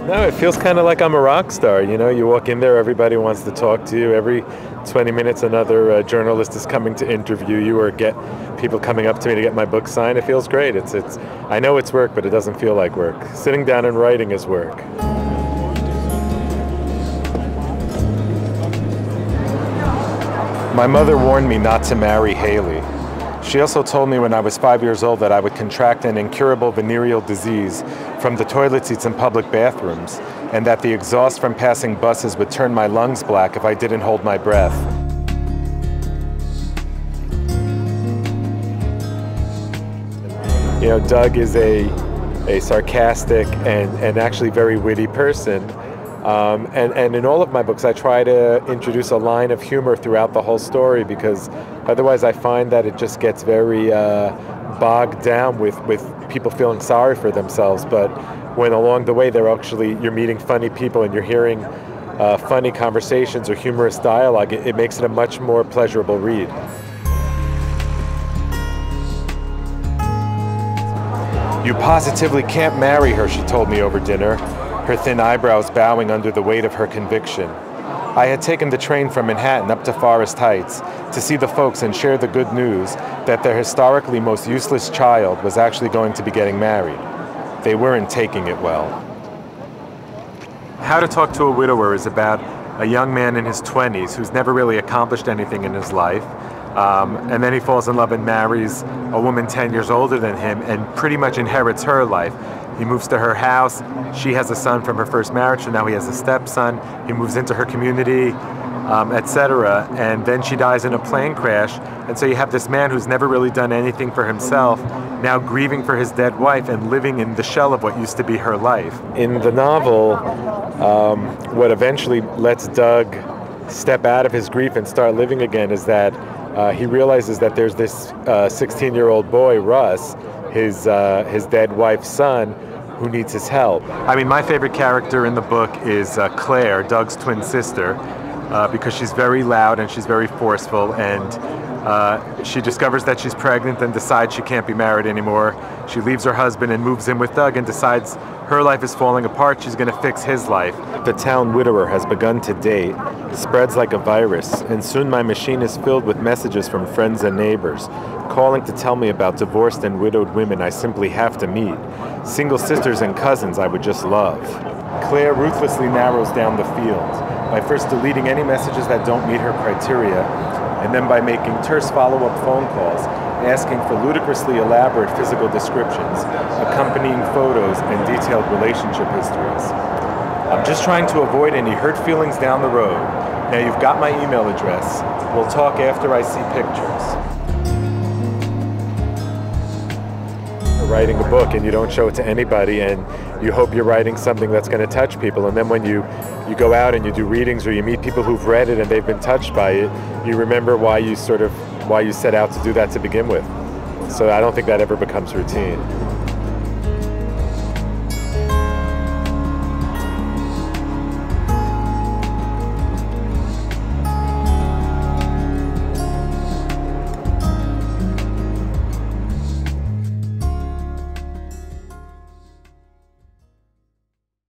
No, it feels kind of like I'm a rock star. You know, you walk in there, everybody wants to talk to you. Every 20 minutes, another journalist is coming to interview you or get people coming up to me to get my book signed. It feels great. It's. I know it's work, but it doesn't feel like work. Sitting down and writing is work. My mother warned me not to marry Haley. She also told me when I was 5 years old that I would contract an incurable venereal disease from the toilet seats in public bathrooms, and that the exhaust from passing buses would turn my lungs black if I didn't hold my breath. You know, Doug is a sarcastic and actually very witty person. And in all of my books, I try to introduce a line of humor throughout the whole story, because otherwise I find that it just gets very bogged down with people feeling sorry for themselves. But when along the way you're meeting funny people and you're hearing funny conversations or humorous dialogue, it makes it a much more pleasurable read. "You positively can't marry her," she told me over dinner, her thin eyebrows bowing under the weight of her conviction. I had taken the train from Manhattan up to Forest Heights to see the folks and share the good news that their historically most useless child was actually going to be getting married. They weren't taking it well. How to Talk to a Widower is about a young man in his 20s who's never really accomplished anything in his life. And then he falls in love and marries a woman 10 years older than him and pretty much inherits her life. He moves to her house. She has a son from her first marriage, so now he has a stepson. He moves into her community, etc. And then she dies in a plane crash. And so you have this man who's never really done anything for himself, now grieving for his dead wife and living in the shell of what used to be her life. In the novel, what eventually lets Doug step out of his grief and start living again is that he realizes that there's this 16-year-old boy, Russ, his dead wife's son, who needs his help. I mean, my favorite character in the book is Claire, Doug's twin sister, because she's very loud and she's very forceful, and she discovers that she's pregnant and decides she can't be married anymore. She leaves her husband and moves in with Doug and decides her life is falling apart. She's going to fix his life. The town widower has begun to date, spreads like a virus, and soon my machine is filled with messages from friends and neighbors, calling to tell me about divorced and widowed women I simply have to meet, single sisters and cousins I would just love. Claire ruthlessly narrows down the field by first deleting any messages that don't meet her criteria, and then by making terse follow-up phone calls, asking for ludicrously elaborate physical descriptions, accompanying photos and detailed relationship histories. I'm just trying to avoid any hurt feelings down the road. Now you've got my email address. We'll talk after I see pictures. You're writing a book and you don't show it to anybody, and you hope you're writing something that's going to touch people, and then when you go out and you do readings or you meet people who've read it and they've been touched by it, you remember why you set out to do that to begin with. So I don't think that ever becomes routine.